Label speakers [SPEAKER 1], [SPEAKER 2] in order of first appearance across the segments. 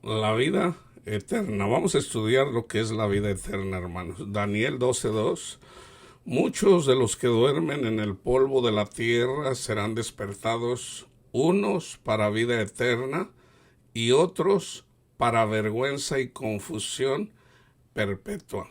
[SPEAKER 1] La vida eterna. Vamos a estudiar lo que es la vida eterna, hermanos. Daniel 12:2. Muchos de los que duermen en el polvo de la tierra serán despertados, unos para vida eterna y otros para vergüenza y confusión perpetua.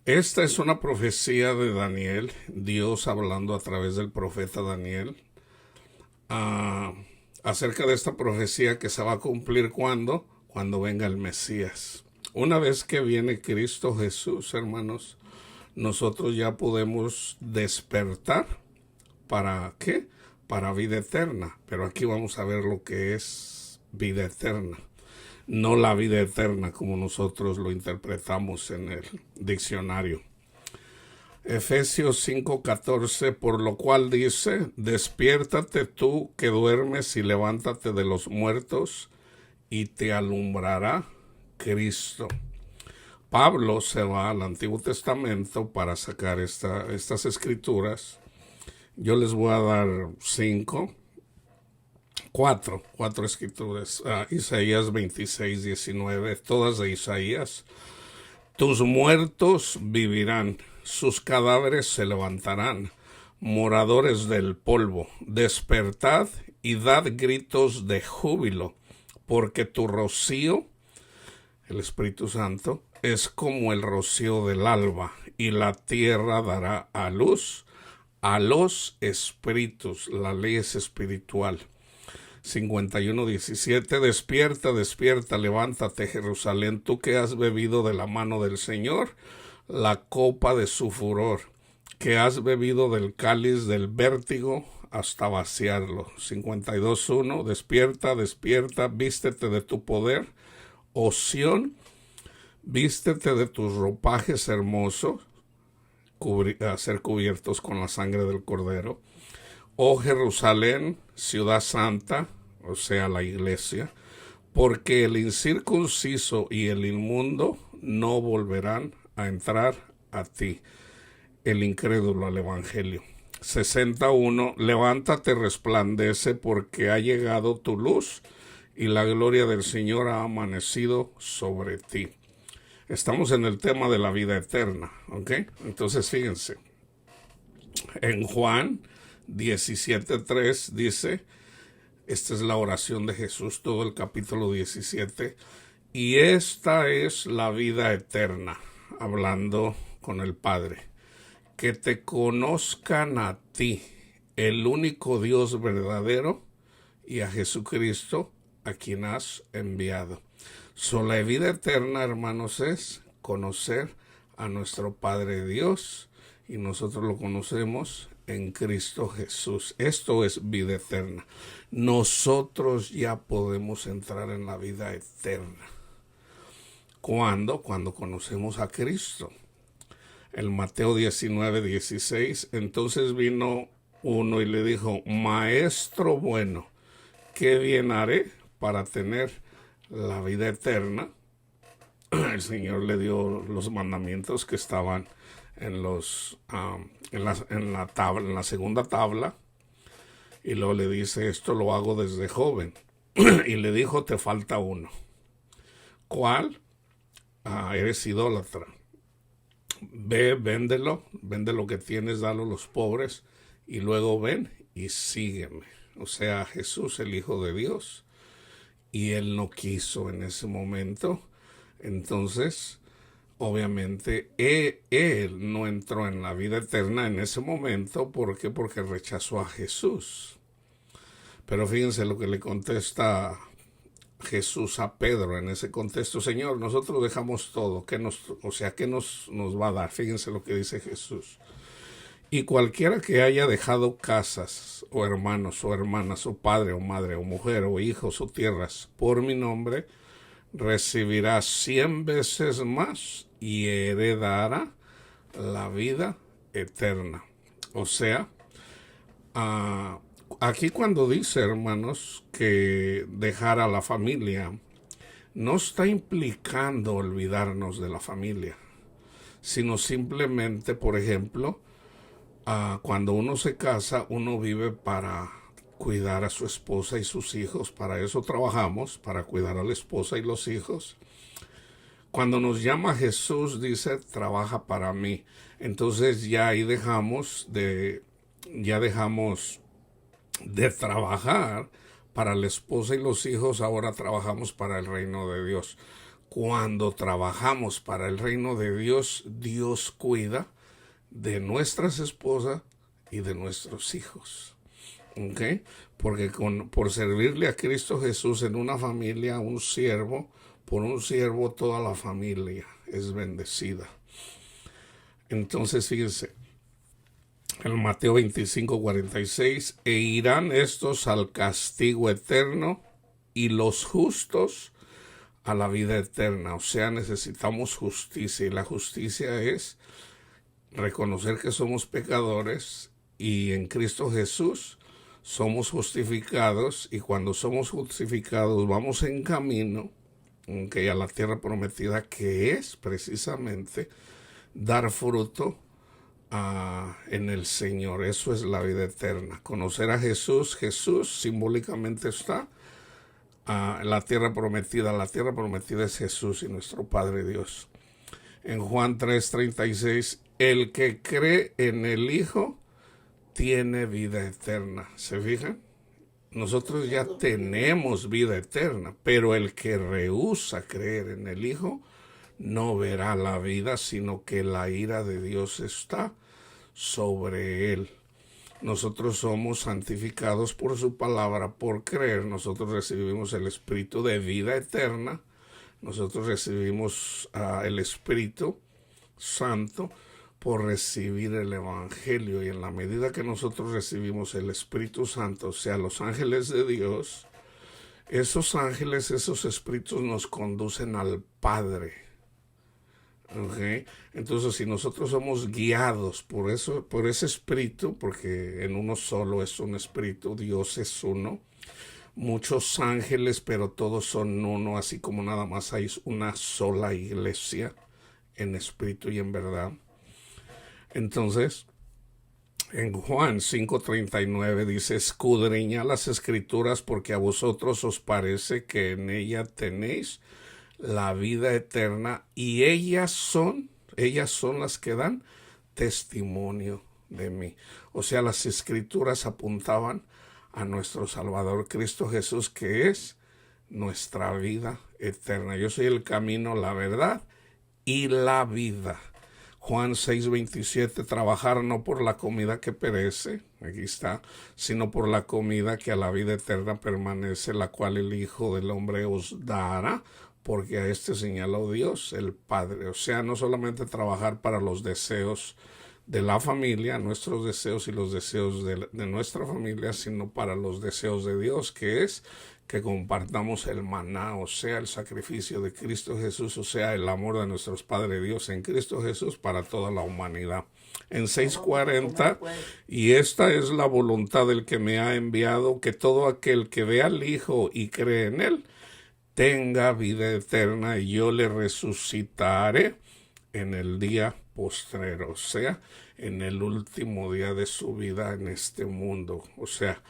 [SPEAKER 1] Esta es una profecía de Daniel, Dios hablando a través del profeta Daniel, acerca de esta profecía que se va a cumplir cuando venga el Mesías. Una vez que viene Cristo Jesús, hermanos, nosotros ya podemos despertar. ¿Para qué? Para vida eterna. Pero aquí vamos a ver lo que es vida eterna. No la vida eterna como nosotros lo interpretamos en el diccionario. Efesios 5:14, por lo cual dice, despiértate tú que duermes y levántate de los muertos y te alumbrará Cristo. Pablo se va al Antiguo Testamento para sacar estas escrituras. Yo les voy a dar cuatro escrituras. Isaías 26:19, todas de Isaías. Tus muertos vivirán, sus cadáveres se levantarán, moradores del polvo, despertad y dad gritos de júbilo, porque tu rocío, el Espíritu Santo, es como el rocío del alba, y la tierra dará a luz a los espíritus. La ley es espiritual. 51:17, despierta, despierta, levántate, Jerusalén, tú que has bebido de la mano del Señor la copa de su furor, que has bebido del cáliz del vértigo hasta vaciarlo. 52:1, despierta, despierta, vístete de tu poder, oh Sión, vístete de tus ropajes hermosos, a ser cubiertos con la sangre del Cordero. Oh Jerusalén, ciudad santa, o sea, la iglesia, porque el incircunciso y el inmundo no volverán a entrar a ti. El incrédulo al evangelio. 61, levántate, resplandece, porque ha llegado tu luz y la gloria del Señor ha amanecido sobre ti. Estamos en el tema de la vida eterna, ¿ok? Entonces fíjense, en Juan 17:3 dice, esta es la oración de Jesús, todo el capítulo 17, y esta es la vida eterna, hablando con el Padre, que te conozcan a ti, el único Dios verdadero, y a Jesucristo, a quien has enviado. La vida eterna, hermanos, es conocer a nuestro Padre Dios, y nosotros lo conocemos en Cristo Jesús. Esto es vida eterna. Nosotros ya podemos entrar en la vida eterna. ¿Cuándo? Cuando conocemos a Cristo. En Mateo 19:16, entonces vino uno y le dijo, Maestro bueno, ¿qué bien haré para tener la vida eterna? El Señor le dio los mandamientos que estaban en la segunda tabla, y luego le dice, esto lo hago desde joven. Y le dijo, te falta uno. ¿Cuál? Eres idólatra. Ve, vende lo que tienes, dalo a los pobres, y luego ven y sígueme. O sea, Jesús, el Hijo de Dios. Y él no quiso en ese momento. Entonces, obviamente, él no entró en la vida eterna en ese momento. ¿Por qué? Porque rechazó a Jesús. Pero fíjense lo que le contesta Jesús a Pedro en ese contexto. Señor, nosotros dejamos todo. ¿Qué nos va a dar? Fíjense lo que dice Jesús. Y cualquiera que haya dejado casas, o hermanos, o hermanas, o padre, o madre, o mujer, o hijos, o tierras, por mi nombre, recibirá 100 veces más y heredará la vida eterna. O sea, aquí cuando dice, hermanos, que dejar a la familia, no está implicando olvidarnos de la familia, sino simplemente, por ejemplo, cuando uno se casa, uno vive para cuidar a su esposa y sus hijos. Para eso trabajamos, para cuidar a la esposa y los hijos. Cuando nos llama Jesús, dice, trabaja para mí. Entonces ya ahí dejamos de trabajar para la esposa y los hijos, ahora trabajamos para el reino de Dios. Cuando trabajamos para el reino de Dios, Dios cuida de nuestras esposas y de nuestros hijos. ¿Okay? Porque por servirle a Cristo Jesús en una familia, por un siervo toda la familia es bendecida. Entonces fíjense, en Mateo 25:46, e irán estos al castigo eterno y los justos a la vida eterna. O sea, necesitamos justicia, y la justicia es reconocer que somos pecadores y en Cristo Jesús somos justificados, y cuando somos justificados vamos en camino a la tierra prometida, que es precisamente dar fruto en el Señor. Eso es la vida eterna, conocer a Jesús. Jesús simbólicamente está la tierra prometida. La tierra prometida es Jesús y nuestro Padre Dios. En Juan 3:36, el que cree en el Hijo tiene vida eterna. ¿Se fijan? Nosotros ya tenemos vida eterna, pero el que rehúsa creer en el Hijo no verá la vida, sino que la ira de Dios está sobre él. Nosotros somos santificados por su palabra. Por creer, nosotros recibimos el Espíritu de vida eterna. Nosotros recibimos el Espíritu Santo por recibir el Evangelio, y en la medida que nosotros recibimos el Espíritu Santo, o sea, los ángeles de Dios, esos ángeles, esos espíritus nos conducen al Padre. ¿Okay? Entonces, si nosotros somos guiados por ese espíritu, porque en uno solo es un espíritu, Dios es uno, muchos ángeles, pero todos son uno, así como nada más hay una sola iglesia en espíritu y en verdad. Entonces, en Juan 5:39 dice, escudriñad las escrituras, porque a vosotros os parece que en ella tenéis la vida eterna, y ellas son las que dan testimonio de mí. O sea, las escrituras apuntaban a nuestro Salvador Cristo Jesús, que es nuestra vida eterna. Yo soy el camino, la verdad y la vida. Juan 6:27, trabajar no por la comida que perece, aquí está, sino por la comida que a la vida eterna permanece, la cual el Hijo del Hombre os dará, porque a este señaló Dios, el Padre. O sea, no solamente trabajar para los deseos de la familia, nuestros deseos y los deseos de nuestra familia, sino para los deseos de Dios, que es que compartamos el maná, o sea, el sacrificio de Cristo Jesús, o sea, el amor de nuestros Padre Dios en Cristo Jesús para toda la humanidad. En 6:40, y esta es la voluntad del que me ha enviado, que todo aquel que ve al Hijo y cree en él, tenga vida eterna, y yo le resucitaré en el día postrero, o sea, en el último día de su vida en este mundo. O sea,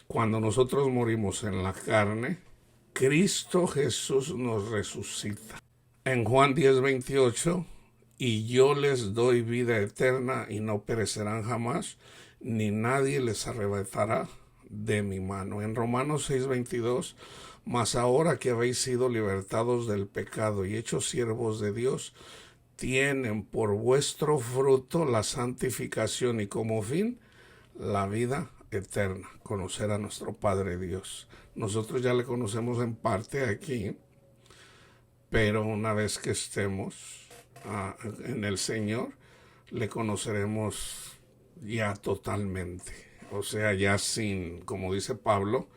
[SPEAKER 1] cuando nosotros morimos en la carne, Cristo Jesús nos resucita. En Juan 10:28, y yo les doy vida eterna y no perecerán jamás, ni nadie les arrebatará de mi mano. En Romanos 6:22, mas ahora que habéis sido libertados del pecado y hechos siervos de Dios, tienen por vuestro fruto la santificación y como fin la vida eterna, conocer a nuestro Padre Dios. Nosotros ya le conocemos en parte aquí, pero una vez que estemos en el Señor, le conoceremos ya totalmente. O sea, ya sin, como dice Pablo,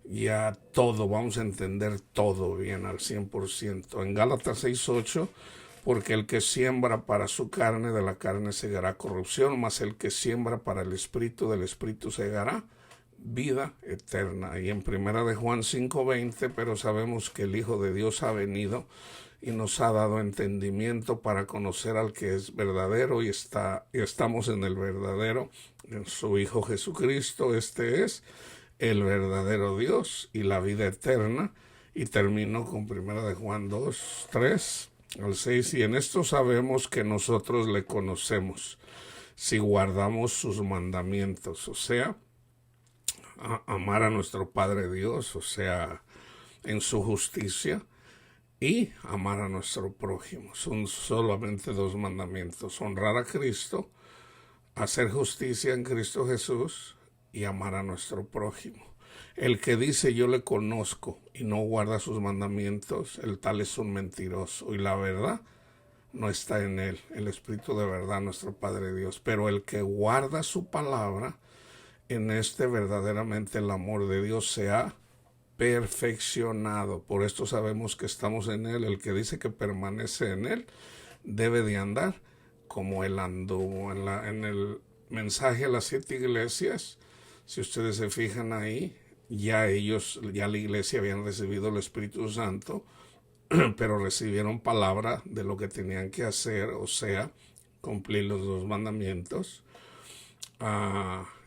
[SPEAKER 1] ya todo, vamos a entender todo bien al 100%. En Gálatas 6:8, porque el que siembra para su carne, de la carne segará corrupción, mas el que siembra para el Espíritu, del Espíritu segará vida eterna. Y en primera de Juan 5:20, pero sabemos que el Hijo de Dios ha venido y nos ha dado entendimiento para conocer al que es verdadero, y estamos en el verdadero, en su Hijo Jesucristo. Este es el verdadero Dios y la vida eterna. Y termino con 1 Juan 2, 3 al 6. Y en esto sabemos que nosotros le conocemos, si guardamos sus mandamientos, o sea, amar a nuestro Padre Dios, o sea, en su justicia, y amar a nuestro prójimo. Son solamente 2 mandamientos: honrar a Cristo, hacer justicia en Cristo Jesús y amar a nuestro prójimo. El que dice yo le conozco y no guarda sus mandamientos, el tal es un mentiroso, y la verdad no está en él, el Espíritu de verdad, nuestro Padre Dios. Pero el que guarda su palabra, en este verdaderamente el amor de Dios se ha perfeccionado. Por esto sabemos que estamos en él. El que dice que permanece en él debe de andar como él anduvo. En el mensaje a las 7 iglesias, si ustedes se fijan ahí, ya la iglesia habían recibido el Espíritu Santo, pero recibieron palabra de lo que tenían que hacer, o sea, cumplir los 2 mandamientos.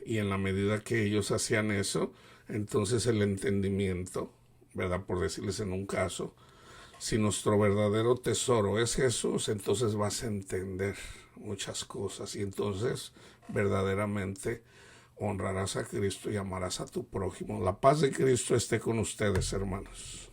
[SPEAKER 1] Y en la medida que ellos hacían eso, entonces el entendimiento, ¿verdad? Por decirles en un caso, si nuestro verdadero tesoro es Jesús, entonces vas a entender muchas cosas, y entonces verdaderamente honrarás a Cristo y amarás a tu prójimo. La paz de Cristo esté con ustedes, hermanos.